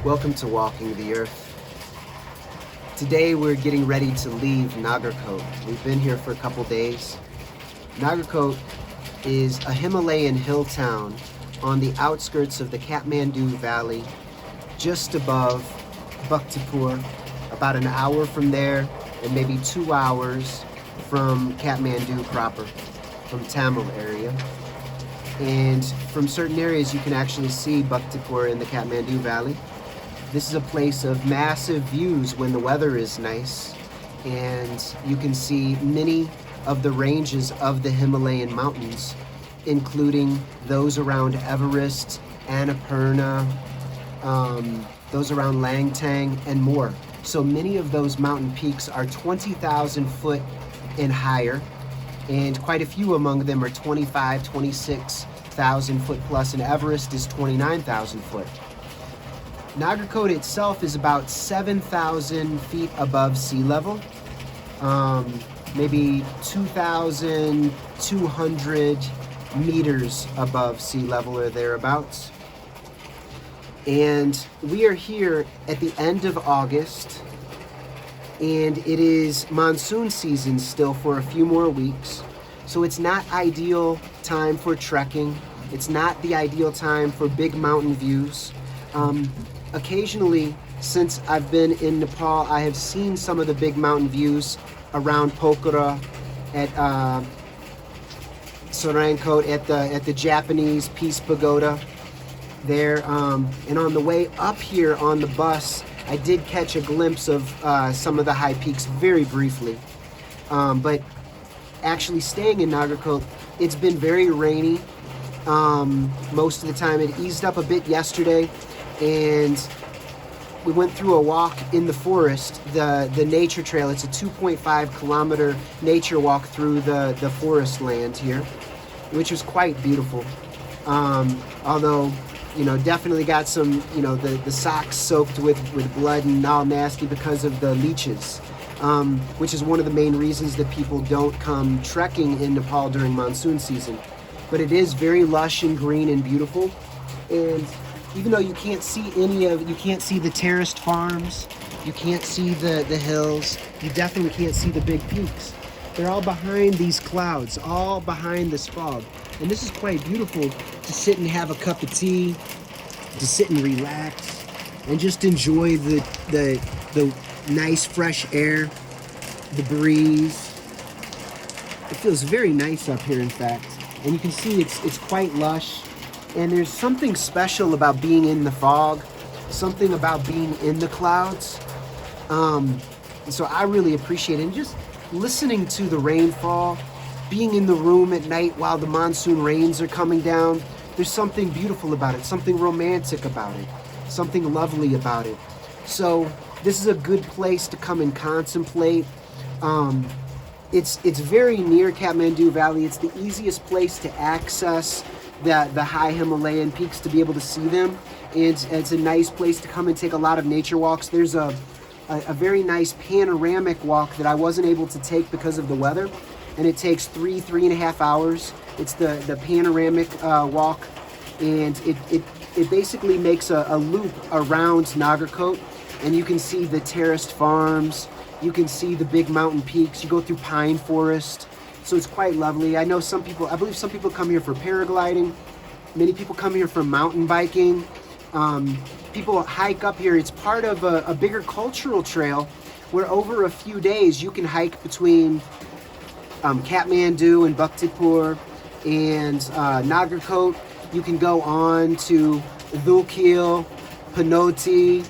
Welcome to Walking the Earth. Today we're getting ready to leave Nagarkot. We've been here for a couple days. Nagarkot is a Himalayan hill town on the outskirts of the Kathmandu Valley, just above Bhaktapur, about an hour from there and maybe 2 hours from Kathmandu proper, from Tamil area. And from certain areas you can actually see Bhaktapur in the Kathmandu Valley. This is a place of massive views when the weather is nice, and you can see many of the ranges of the Himalayan mountains, including those around Everest, Annapurna, those around Langtang, and more. So many of those mountain peaks are 20,000 foot and higher, and quite a few among them are 25, 26,000 foot plus, and Everest is 29,000 foot. Nagarkot itself is about 7,000 feet above sea level, maybe 2,200 meters above sea level or thereabouts. And we are here at the end of August, and it is monsoon season still for a few more weeks. So it's not ideal time for trekking. It's not the ideal time for big mountain views. Occasionally, since I've been in Nepal, I have seen some of the big mountain views around Pokhara, at Sarangkot, at the Japanese Peace Pagoda there. And on the way up here on the bus, I did catch a glimpse of some of the high peaks very briefly. But actually staying in Nagarkot, it's been very rainy most of the time. It eased up a bit yesterday, and we went through a walk in the forest, the nature trail. It's a 2.5 kilometer nature walk through the forest land here, which was quite beautiful. Although, definitely got some, the socks soaked with blood and all nasty because of the leeches, which is one of the main reasons that people don't come trekking in Nepal during monsoon season. But it is very lush and green and beautiful. And even though you can't see you can't see the terraced farms, you can't see the hills, you definitely can't see the big peaks. They're all behind these clouds, all behind this fog. And this is quite beautiful to sit and have a cup of tea, to sit and relax, and just enjoy the nice fresh air, the breeze. It feels very nice up here, in fact. And you can see it's quite lush. And there's something special about being in the fog, something about being in the clouds. And so I really appreciate it. And just listening to the rainfall, being in the room at night while the monsoon rains are coming down, there's something beautiful about it, something romantic about it, something lovely about it. So this is a good place to come and contemplate. It's very near Kathmandu Valley. It's the easiest place to access the high Himalayan peaks, to be able to see them. It's a nice place to come and take a lot of nature walks. There's a very nice panoramic walk that I wasn't able to take because of the weather, and it takes 3.5 hours. It's the panoramic walk, and it basically makes a loop around Nagarkot, and you can see the terraced farms, you can see the big mountain peaks, you go through pine forest. So it's quite lovely. I believe some people come here for paragliding. Many people come here for mountain biking. People hike up here. It's part of a bigger cultural trail where over a few days you can hike between Kathmandu and Bhaktapur and Nagarkot. You can go on to Dhulkil, Panoti,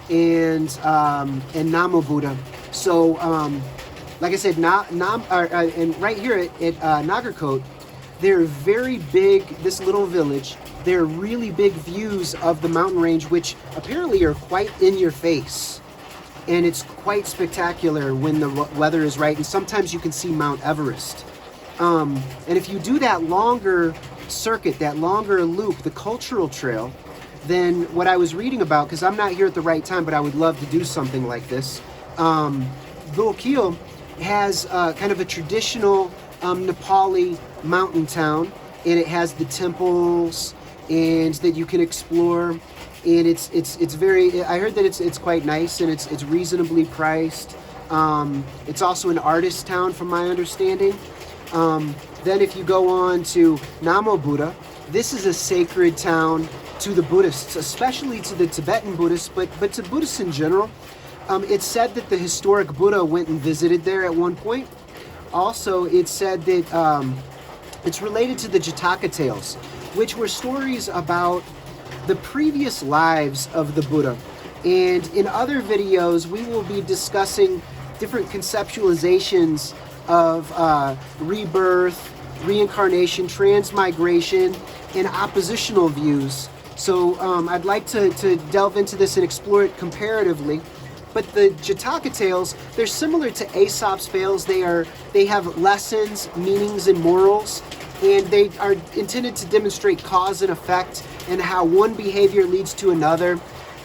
and Namo Buddha. So, like I said, and right here at Nagarkot, they're very big, this little village, they're really big views of the mountain range, which apparently are quite in your face. And it's quite spectacular when the weather is right, and sometimes you can see Mount Everest. And if you do that longer circuit, that longer loop, the cultural trail, then what I was reading about, because I'm not here at the right time, but I would love to do something like this, Dhulkil has kind of a traditional Nepali mountain town, and it has the temples and that you can explore. and it's very. I heard that it's quite nice, and it's reasonably priced. It's also an artist town, from my understanding. Then if you go on to Namo Buddha, this is a sacred town to the Buddhists, especially to the Tibetan Buddhists, but to Buddhists in general. It's said that the historic Buddha went and visited there at one point. Also, it's said that it's related to the Jataka tales, which were stories about the previous lives of the Buddha. And in other videos, we will be discussing different conceptualizations of rebirth, reincarnation, transmigration, and oppositional views. So I'd like to delve into this and explore it comparatively. But the Jataka tales, they're similar to Aesop's tales. They have lessons, meanings, and morals, and they are intended to demonstrate cause and effect and how one behavior leads to another.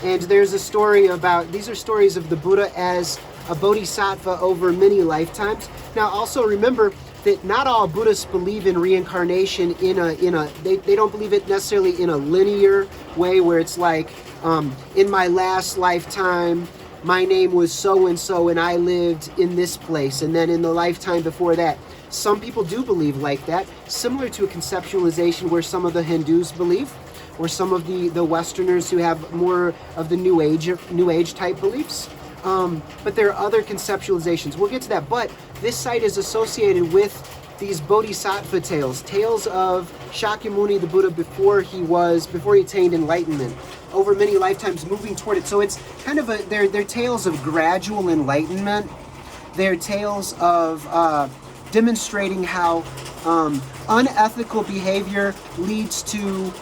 And there's a story about, these are stories of the Buddha as a bodhisattva over many lifetimes. Now also remember that not all Buddhists believe in reincarnation they don't believe it necessarily in a linear way where it's like, in my last lifetime, my name was so-and-so and I lived in this place, and then in the lifetime before that. Some people do believe like that, similar to a conceptualization where some of the Hindus believe, or some of the Westerners who have more of the New Age type beliefs. But there are other conceptualizations. We'll get to that. But this site is associated with these bodhisattva tales of Shakyamuni, the Buddha, before he attained enlightenment, over many lifetimes moving toward it. So it's kind of they're tales of gradual enlightenment. They're tales of demonstrating how unethical behavior leads to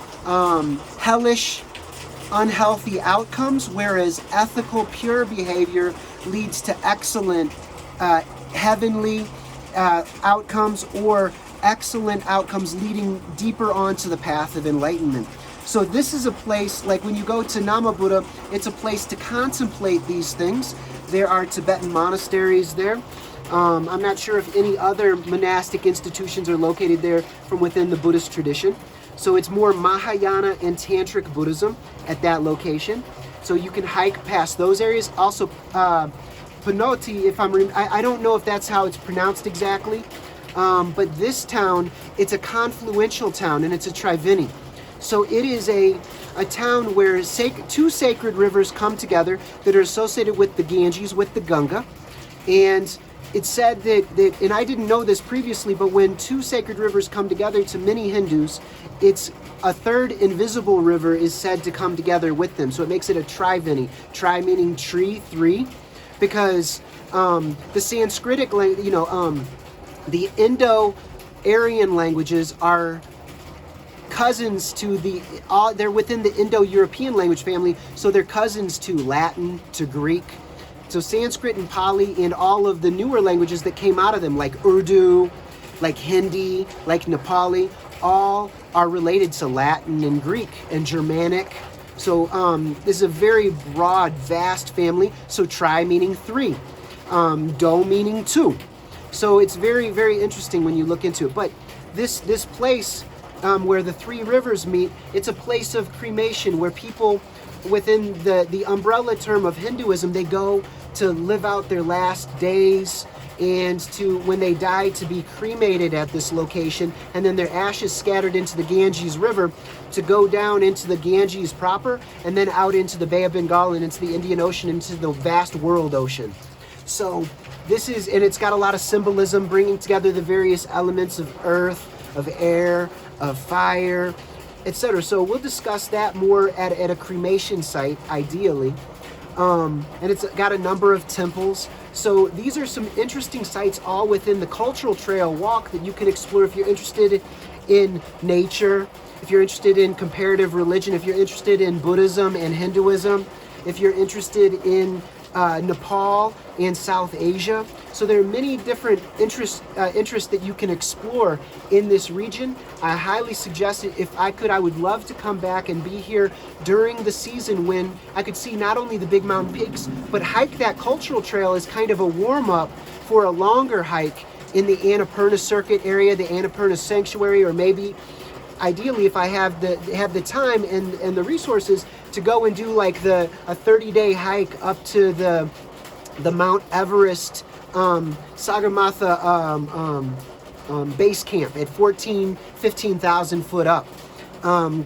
hellish, unhealthy outcomes, whereas ethical, pure behavior leads to excellent, heavenly outcomes, or excellent outcomes leading deeper onto the path of enlightenment. So this is a place, like when you go to Namo Buddha, it's a place to contemplate these things. There are Tibetan monasteries there. I'm not sure if any other monastic institutions are located there from within the Buddhist tradition. So it's more Mahayana and Tantric Buddhism at that location. So you can hike past those areas. Also, Panoti, I don't know if that's how it's pronounced exactly, but this town, it's a confluential town, and it's a triveni. So it is a town where two sacred rivers come together that are associated with the Ganges, with the Ganga. And it's said that, and I didn't know this previously, but when two sacred rivers come together, to many Hindus, it's a third invisible river is said to come together with them. So it makes it a triveni. Tri meaning tree, three, because the Sanskritic, the Indo-Aryan languages are cousins to they're within the Indo-European language family, so they're cousins to Latin, to Greek. So Sanskrit and Pali and all of the newer languages that came out of them, like Urdu, like Hindi, like Nepali, all are related to Latin and Greek and Germanic. So this is a very broad, vast family. So tri meaning three, do meaning two. So it's very, very interesting when you look into it. But this place where the three rivers meet, it's a place of cremation where people within the umbrella term of Hinduism, they go to live out their last days, and to, when they die, to be cremated at this location, and then their ashes scattered into the Ganges River to go down into the Ganges proper, and then out into the Bay of Bengal and into the Indian Ocean, into the vast world ocean. So this is, and it's got a lot of symbolism, bringing together the various elements of earth, of air, of fire, etc. So we'll discuss that more at a cremation site, ideally. And it's got a number of temples. So these are some interesting sites all within the Cultural Trail Walk that you can explore if you're interested in nature, if you're interested in comparative religion, if you're interested in Buddhism and Hinduism, if you're interested in Nepal and South Asia. So there are many different interests that you can explore in this region. I highly suggest it. If I could, I would love to come back and be here during the season when I could see not only the big mountain peaks, but hike that cultural trail as kind of a warm-up for a longer hike in the Annapurna Circuit area, the Annapurna Sanctuary, or maybe ideally if I have the time and the resources to go and do like a 30-day hike up to the Mount Everest Sagarmatha base camp at 15,000 foot up.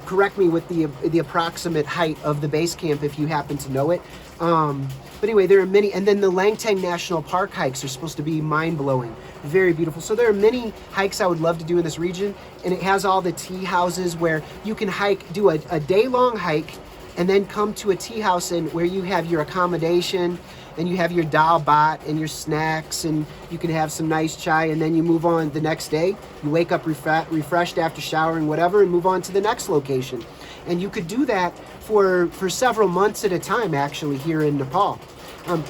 Correct me with the approximate height of the base camp if you happen to know it. But anyway, there are many, and then the Langtang National Park hikes are supposed to be mind-blowing, very beautiful. So there are many hikes I would love to do in this region, and it has all the tea houses where you can do a day-long hike, and then come to a tea house and where you have your accommodation, and you have your dal bhat and your snacks, and you can have some nice chai, and then you move on the next day. You wake up refreshed after showering, whatever, and move on to the next location. And you could do that for several months at a time, actually, here in Nepal.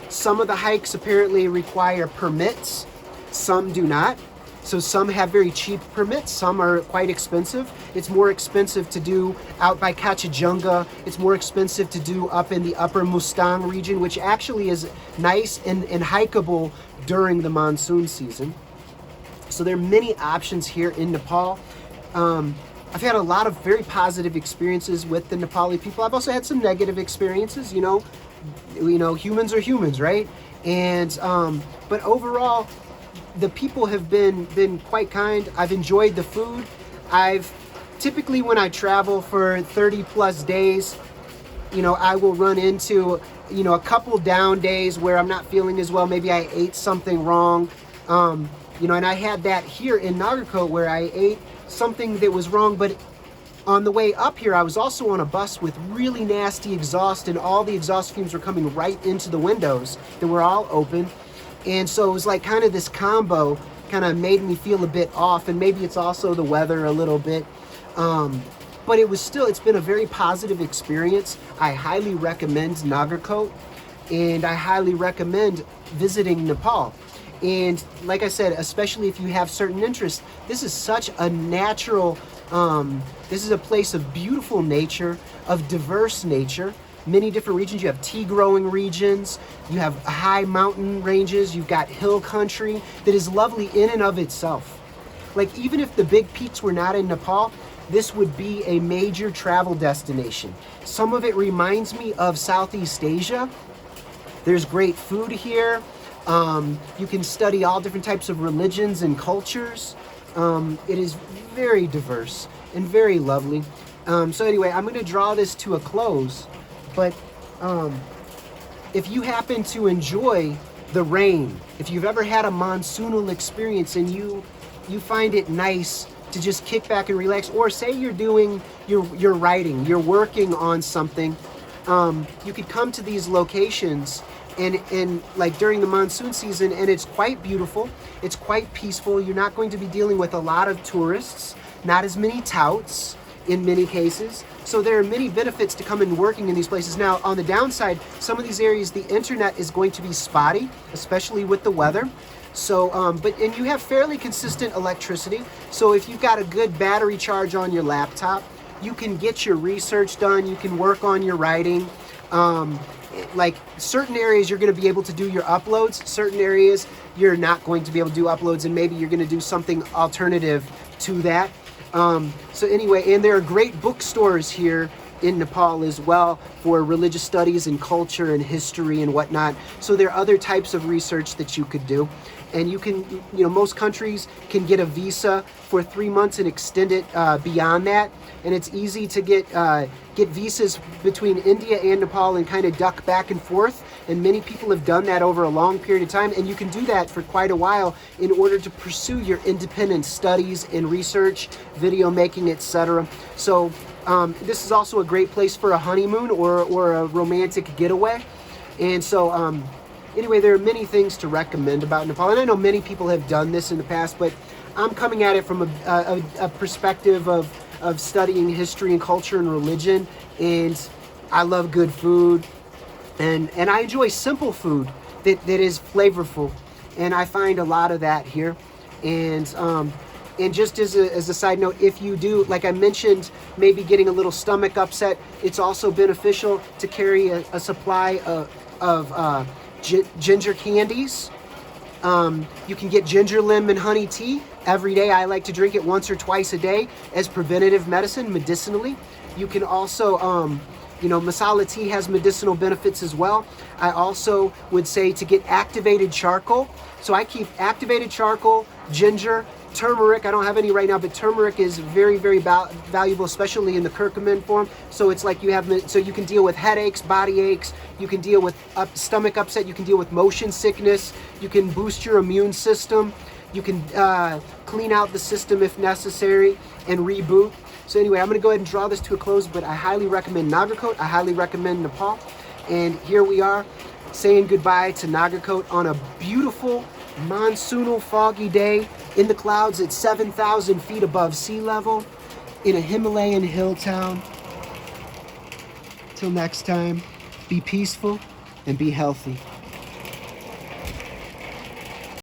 Some of the hikes apparently require permits, some do not. So some have very cheap permits, some are quite expensive. It's more expensive to do out by Kachijunga. It's more expensive to do up in the upper Mustang region, which actually is nice and hikeable during the monsoon season. So there are many options here in Nepal. I've had a lot of very positive experiences with the Nepali people. I've also had some negative experiences, you know, humans are humans, right? And but overall, the people have been quite kind. I've enjoyed the food. I've typically, when I travel for 30 plus days, you know, I will run into, you know, a couple down days where I'm not feeling as well. Maybe I ate something wrong, you know, and I had that here in Nagarkot where I ate something that was wrong. But on the way up here, I was also on a bus with really nasty exhaust, and all the exhaust fumes were coming right into the windows that were all open. And so it was like kind of this combo kind of made me feel a bit off, and maybe it's also the weather a little bit. But it's been a very positive experience. I highly recommend Nagarkot, and I highly recommend visiting Nepal. And like I said, especially if you have certain interests, this is such a natural, this is a place of beautiful nature, of diverse nature. Many different regions. You have tea growing regions, you have high mountain ranges, you've got hill country that is lovely in and of itself. Like, even if the big peaks were not in Nepal, this would be a major travel destination. Some of it reminds me of Southeast Asia. There's great food here. You can study all different types of religions and cultures. It is very diverse and very lovely. So anyway, I'm going to draw this to a close. But if you happen to enjoy the rain, if you've ever had a monsoonal experience and you find it nice to just kick back and relax, or say you're doing your writing, you're working on something, you could come to these locations and like during the monsoon season, and it's quite beautiful, it's quite peaceful. You're not going to be dealing with a lot of tourists, not as many touts in many cases. So there are many benefits to come and working in these places. Now, on the downside, some of these areas, the internet is going to be spotty, especially with the weather. So, and you have fairly consistent electricity. So if you've got a good battery charge on your laptop, you can get your research done, you can work on your writing. Like certain areas you're going to be able to do your uploads, certain areas you're not going to be able to do uploads, and maybe you're going to do something alternative to that. So anyway, and there are great bookstores here in Nepal as well for religious studies and culture and history and whatnot. So there are other types of research that you could do. And you can, you know, most countries can get a visa for 3 months and extend it beyond that. And it's easy to get visas between India and Nepal and kind of duck back and forth. And many people have done that over a long period of time. And you can do that for quite a while in order to pursue your independent studies and research, video making, etc. So this is also a great place for a honeymoon or a romantic getaway. And so anyway, there are many things to recommend about Nepal. And I know many people have done this in the past, but I'm coming at it from a perspective of studying history and culture and religion. And I love good food. And I enjoy simple food that is flavorful. And I find a lot of that here. And just as a side note, if you do, like I mentioned, maybe getting a little stomach upset, it's also beneficial to carry a supply of ginger candies. You can get ginger lemon honey tea every day. I like to drink it once or twice a day as preventative medicine, medicinally. You can also You know, masala tea has medicinal benefits as well. I also would say to get activated charcoal. So I keep activated charcoal, ginger, turmeric. I don't have any right now, but turmeric is very, very valuable, especially in the curcumin form. So it's like so you can deal with headaches, body aches, you can deal with stomach upset, you can deal with motion sickness, you can boost your immune system, you can clean out the system if necessary and reboot. So anyway, I'm going to go ahead and draw this to a close, but I highly recommend Nagarkot. I highly recommend Nepal. And here we are saying goodbye to Nagarkot on a beautiful monsoonal foggy day in the clouds at 7,000 feet above sea level in a Himalayan hill town. Till next time, be peaceful and be healthy.